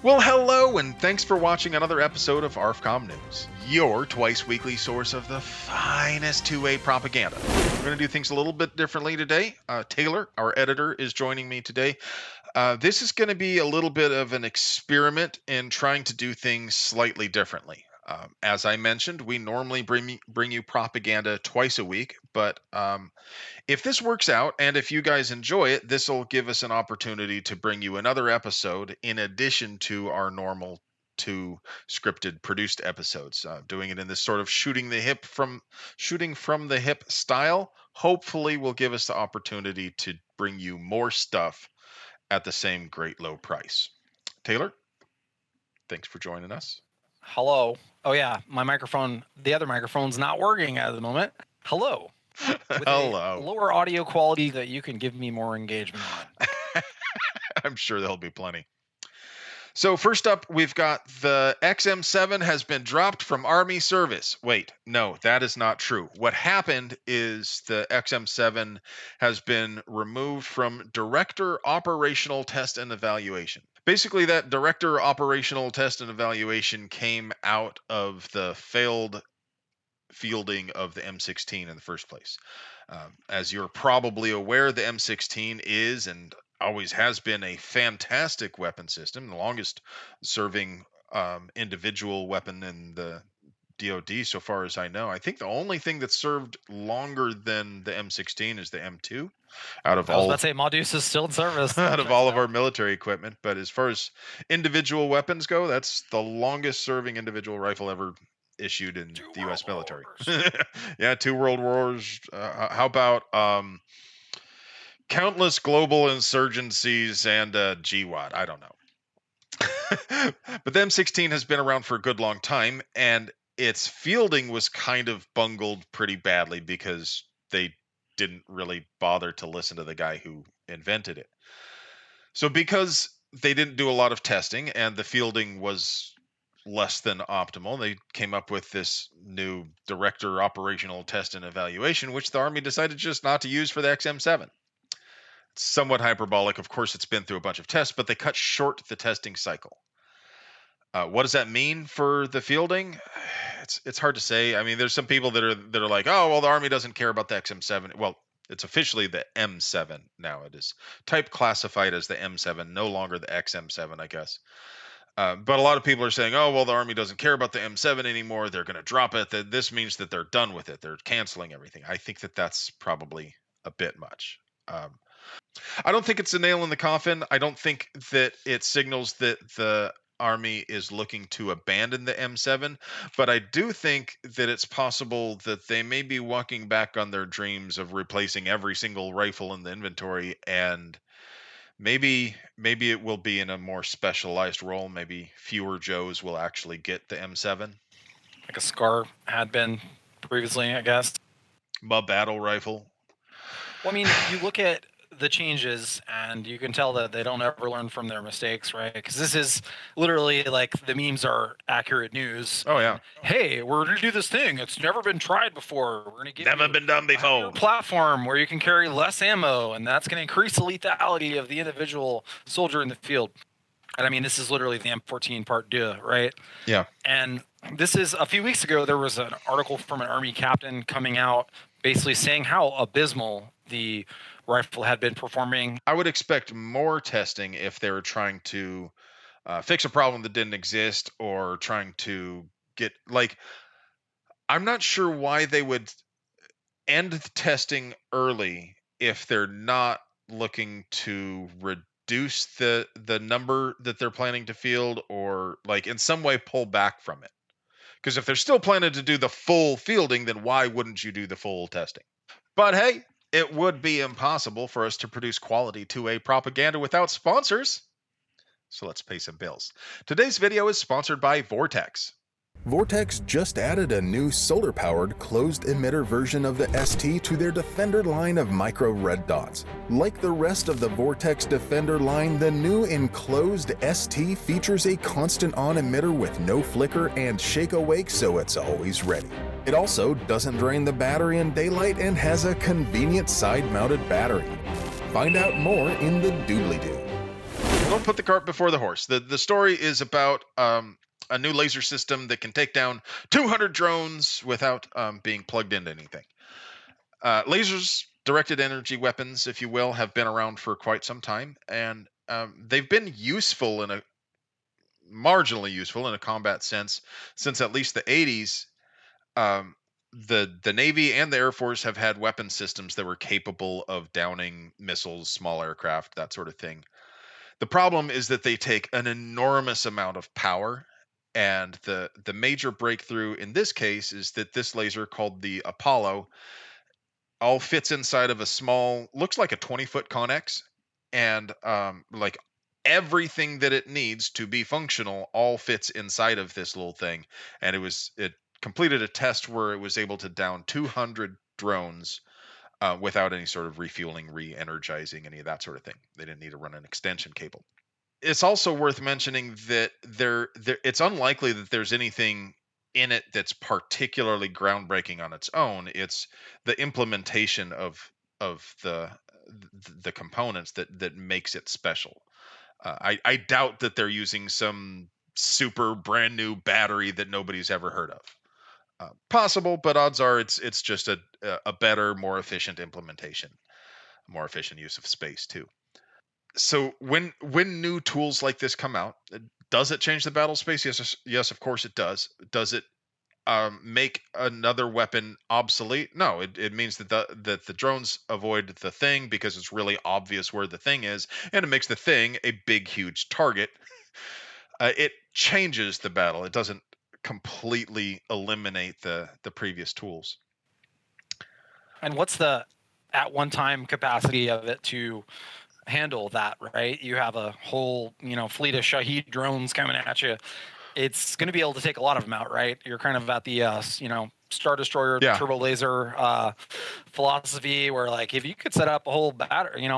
Well, hello, and thanks for watching another episode of ARFCOM News, your twice-weekly source of the finest two-way propaganda. We're going to do things a little bit differently today. Taylor, our editor, is joining me today. This is going to be a little bit of an experiment in trying to do things slightly differently. As I mentioned, we normally bring you propaganda twice a week, but if this works out and if you guys enjoy it, this will give us an opportunity to bring you another episode in addition to our normal two scripted produced episodes. Doing it in this sort of shooting from the hip style, hopefully will give us the opportunity to bring you more stuff at the same great low price. Taylor, thanks for joining us. Hello. Oh yeah, my microphone, the other microphone's not working at the moment. Hello. With Hello. a lower audio quality that you can give me more engagement on. I'm sure there'll be plenty. So first up, we've got the XM7 has been dropped from Army service. Wait, no, that is not true. What happened is the XM7 has been removed from Director Operational Test and Evaluation. Basically, that Director Operational Test and Evaluation came out of the failed fielding of the M16 in the first place. As you're probably aware, the M16 is and always has been a fantastic weapon system, the longest serving individual weapon in the DoD so far as I know. I think the only thing that served longer than the M16 is the M2 out of I was about to say Modus is still in service. out of all of our military equipment. But as far as individual weapons go, that's the longest serving individual rifle ever issued in the U.S. military. Yeah, 2 world wars. How about countless global insurgencies and GWAT? I don't know. But the M16 has been around for a good long time, and its fielding was kind of bungled pretty badly because they didn't really bother to listen to the guy who invented it. So because they didn't do a lot of testing and the fielding was less than optimal, they came up with this new Director Operational Test and Evaluation, which the Army decided just not to use for the XM7. It's somewhat hyperbolic. Of course, it's been through a bunch of tests, but they cut short the testing cycle. What does that mean for the fielding? It's hard to say. I mean, there's some people that are like, oh, well, the Army doesn't care about the XM7. Well, it's officially the M7 now. It is type classified as the M7, no longer the XM7, I guess. But a lot of people are saying, oh, well, the Army doesn't care about the M7 anymore. They're going to drop it. This means that they're done with it. They're canceling everything. I think that that's probably a bit much. I don't think it's a nail in the coffin. I don't think that it signals that the Army is looking to abandon the M7, but I do think that it's possible that they may be walking back on their dreams of replacing every single rifle in the inventory, and maybe it will be in a more specialized role. Maybe fewer Joes will actually get the M7. Like a SCAR had been previously, I guess. A battle rifle. Well, I mean, you look at the changes and you can tell that they don't ever learn from their mistakes, right? Because this is literally like the memes are accurate news. Oh yeah. Hey, we're going to do this thing. It's never been tried before. We're going to give Never been done before. A platform where you can carry less ammo, and that's going to increase the lethality of the individual soldier in the field. And I mean, this is literally the M14 Part 2, right? Yeah. And this is a few weeks ago, there was an article from an Army captain coming out basically saying how abysmal the rifle had been performing. I would expect more testing if they were trying to fix a problem that didn't exist, or trying to get, like, I'm not sure why they would end the testing early if they're not looking to reduce the number that they're planning to field, or like in some way pull back from it. Because if they're still planning to do the full fielding, then why wouldn't you do the full testing? But hey, it would be impossible for us to produce quality 2A propaganda without sponsors. So let's pay some bills. Today's video is sponsored by Vortex. Vortex just added a new solar-powered closed emitter version of the ST to their Defender line of micro red dots. Like the rest of the Vortex Defender line, the new enclosed ST features a constant on emitter with no flicker and shake awake, so it's always ready. It also doesn't drain the battery in daylight and has a convenient side-mounted battery. Find out more in the doobly-doo. Don't put the cart before the horse. The story is about a new laser system that can take down 200 drones without being plugged into anything. Lasers, directed energy weapons, if you will, have been around for quite some time, and they've been useful in a marginally useful in a combat sense since at least the 80s. Um, the Navy and the Air Force have had weapon systems that were capable of downing missiles, small aircraft, that sort of thing. The problem is that they take an enormous amount of power, and the major breakthrough in this case is that this laser called the Apollo all fits inside of a small, looks like a 20-foot Connex, and like everything that it needs to be functional all fits inside of this little thing. And it completed a test where it was able to down 200 drones without any sort of refueling, re-energizing, any of that sort of thing. They didn't need to run an extension cable. It's also worth mentioning that it's unlikely that there's anything in it that's particularly groundbreaking on its own. It's the implementation of the components that makes it special. I doubt that they're using some super brand new battery that nobody's ever heard of. Possible, but odds are it's just a better, more efficient implementation, more efficient use of space too. So when new tools like this come out, does it change the battle space? Yes, of course it does. Does it make another weapon obsolete? No, it means that the drones avoid the thing because it's really obvious where the thing is, and it makes the thing a big, huge target. It changes the battle. It doesn't completely eliminate the previous tools. And what's the at one time capacity of it to handle that, right? You have a whole, fleet of Shahed drones coming at you. It's going to be able to take a lot of them out, right? You're kind of at the, Star Destroyer Yeah. turbo laser philosophy, where like if you could set up a whole battery,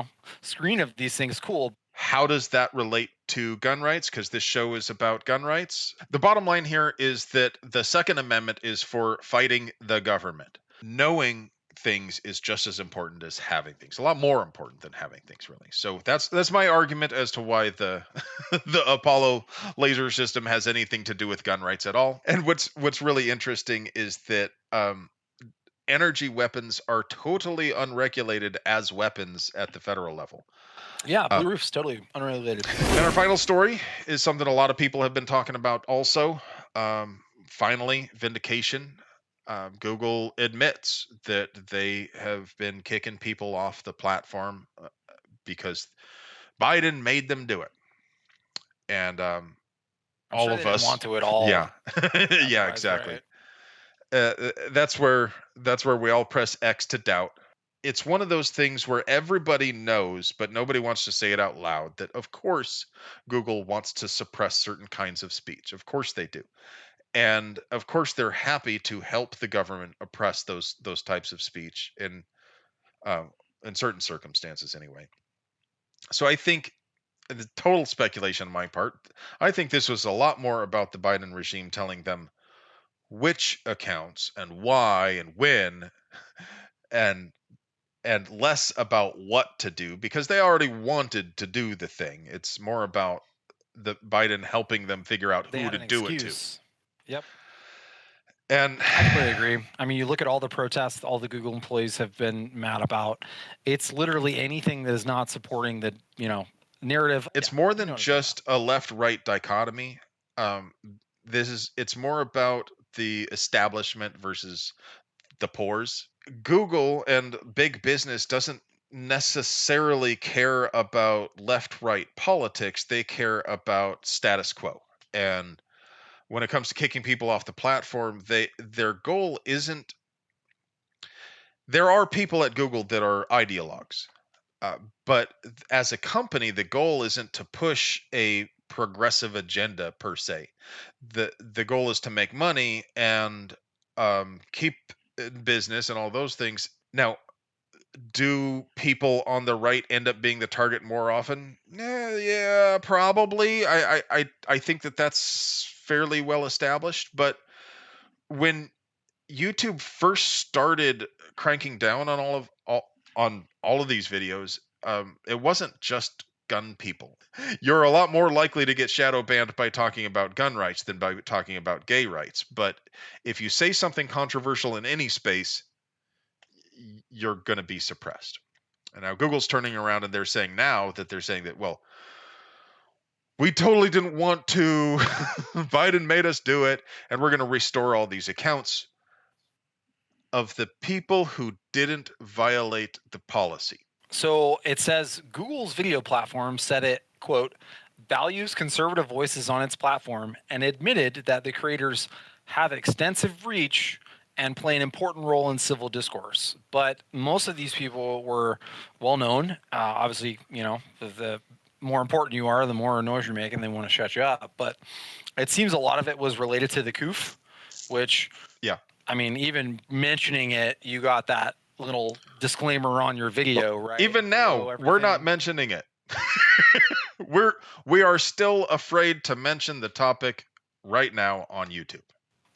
screen of these things, cool. How does that relate to gun rights? Because this show is about gun rights. The bottom line here is that the Second Amendment is for fighting the government. Knowing things is just as important as having things. A lot more important than having things, really. So that's my argument as to why the the Apollo laser system has anything to do with gun rights at all. And what's really interesting is that energy weapons are totally unregulated as weapons at the federal level. Yeah, Blue Roof's totally unrelated. And our final story is something a lot of people have been talking about also. Finally, vindication. Google admits that they have been kicking people off the platform because Biden made them do it. And all sure of they didn't us want to at all. Yeah. Yeah, exactly. Right? That's where we all press X to doubt. It's one of those things where everybody knows, but nobody wants to say it out loud, that of course Google wants to suppress certain kinds of speech. Of course they do. And of course they're happy to help the government oppress those types of speech in certain circumstances anyway. So I think, the total speculation on my part, I think this was a lot more about the Biden regime telling them which accounts and why and when, and less about what to do, because they already wanted to do the thing. It's more about the Biden helping them figure out They who had to an do excuse. it to. Yep. And I completely agree. I mean, you look at all the protests all the Google employees have been mad about. It's literally anything that is not supporting the, narrative. It's Yeah, more you than know what I'm talking just a left-right dichotomy. It's more about the establishment versus the pores. Google and big business doesn't necessarily care about left-right politics. They care about status quo. And when it comes to kicking people off the platform, their goal isn't. There are people at Google that are ideologues, but as a company, the goal isn't to push a progressive agenda per se. The goal is to make money and keep in business and all those things. Now, do people on the right end up being the target more often? Yeah, probably. I think that's fairly well established. But when YouTube first started cranking down on all of these videos, it wasn't just gun people. You're a lot more likely to get shadow banned by talking about gun rights than by talking about gay rights. But if you say something controversial in any space, you're going to be suppressed. And now Google's turning around and they're saying that, well, we totally didn't want to. Biden made us do it, and we're going to restore all these accounts of the people who didn't violate the policy. So it says Google's video platform said it, quote, values conservative voices on its platform and admitted that the creators have extensive reach and play an important role in civil discourse. But most of these people were well known. Obviously, the more important you are, the more noise you're making, they want to shut you up. But it seems a lot of it was related to the COOF, which, yeah, I mean, even mentioning it, you got that little disclaimer on your video, right? Even now, we're not mentioning it. we are still afraid to mention the topic right now on YouTube.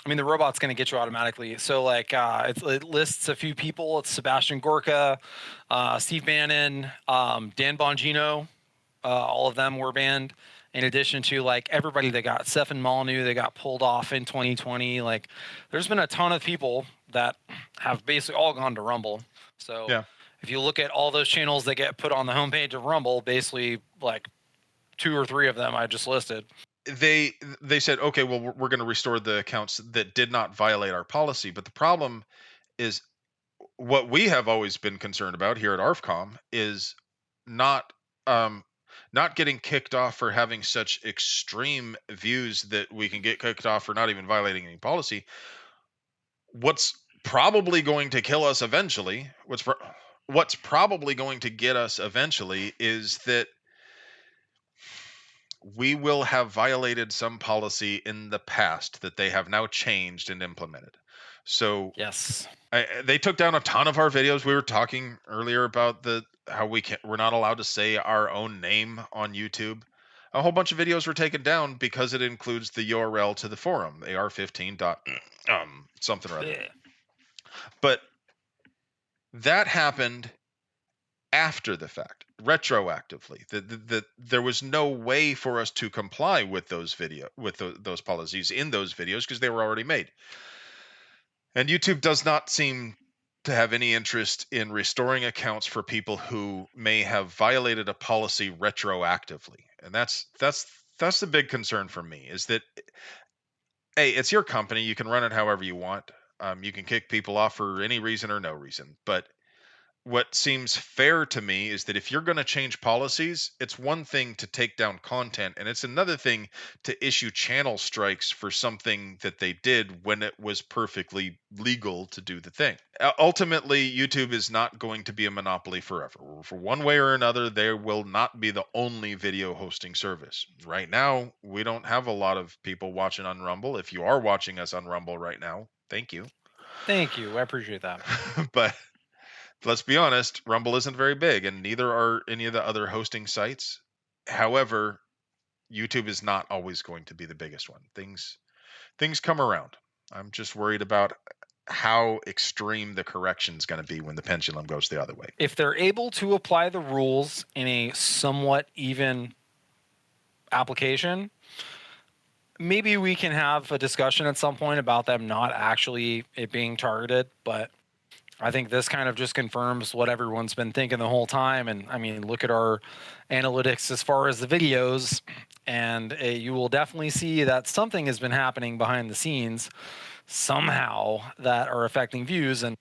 I mean, the robot's going to get you automatically. So, like, it lists a few people. It's Sebastian Gorka, Steve Bannon, Dan Bongino. All of them were banned. In addition to, like, everybody that got Stefan Molyneux, they got pulled off in 2020. Like, there's been a ton of people that have basically all gone to Rumble. So, yeah, if you look at all those channels that get put on the homepage of Rumble, basically, like, 2 or 3 of them I just listed. They said, okay, well, we're going to restore the accounts that did not violate our policy. But the problem is, what we have always been concerned about here at ARFCOM is not getting kicked off for having such extreme views that we can get kicked off for not even violating any policy. What's probably going to kill us eventually, what's probably going to get us eventually is that we will have violated some policy in the past that they have now changed and implemented. So yes, they took down a ton of our videos. We were talking earlier about how we're not allowed to say our own name on YouTube. A whole bunch of videos were taken down because it includes the URL to the forum, AR15. Something or other. Yeah. But that happened after the fact, retroactively. There was no way for us to comply with those those policies in those videos because they were already made. And YouTube does not seem to have any interest in restoring accounts for people who may have violated a policy retroactively. And that's the big concern for me, is that, hey, it's your company. You can run it however you want. You can kick people off for any reason or no reason. But what seems fair to me is that if you're going to change policies, it's one thing to take down content, and it's another thing to issue channel strikes for something that they did when it was perfectly legal to do the thing. Ultimately, YouTube is not going to be a monopoly forever. For one way or another, they will not be the only video hosting service. Right now, we don't have a lot of people watching on Rumble. If you are watching us on Rumble right now, thank you. Thank you. I appreciate that. But let's be honest, Rumble isn't very big, and neither are any of the other hosting sites. However, YouTube is not always going to be the biggest one. Things come around. I'm just worried about how extreme the correction's going to be when the pendulum goes the other way. If they're able to apply the rules in a somewhat even application, maybe we can have a discussion at some point about them not actually it being targeted, but I think this kind of just confirms what everyone's been thinking the whole time. And I mean, look at our analytics as far as the videos, and you will definitely see that something has been happening behind the scenes somehow that are affecting views. And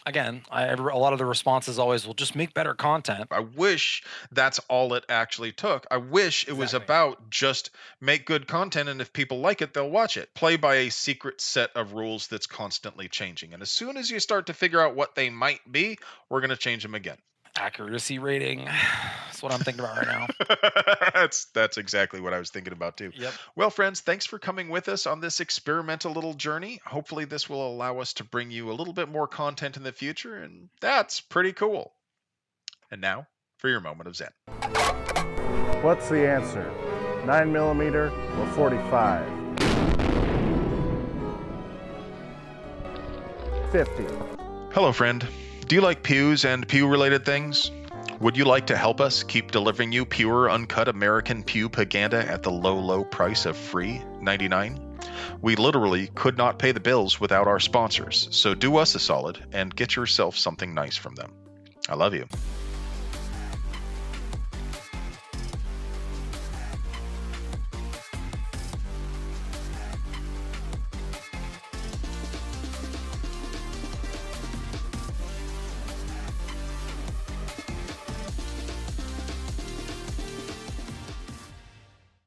again, a lot of the responses always will just make better content. I wish that's all it actually took. I wish it was about just make good content, and if people like it, they'll watch it. Play by a secret set of rules that's constantly changing. And as soon as you start to figure out what they might be, we're going to change them again. Accuracy rating. That's what I'm thinking about right now. That's exactly what I was thinking about too. Yep. Well, friends, thanks for coming with us on this experimental little journey. Hopefully this will allow us to bring you a little bit more content in the future, and that's pretty cool. And now for your moment of Zen. What's the answer? 9mm or 45? 50. Hello, friend. Do you like pews and pew-related things? Would you like to help us keep delivering you pure, uncut American pewpaganda at the low, low price of free $99? We literally could not pay the bills without our sponsors, so do us a solid and get yourself something nice from them. I love you.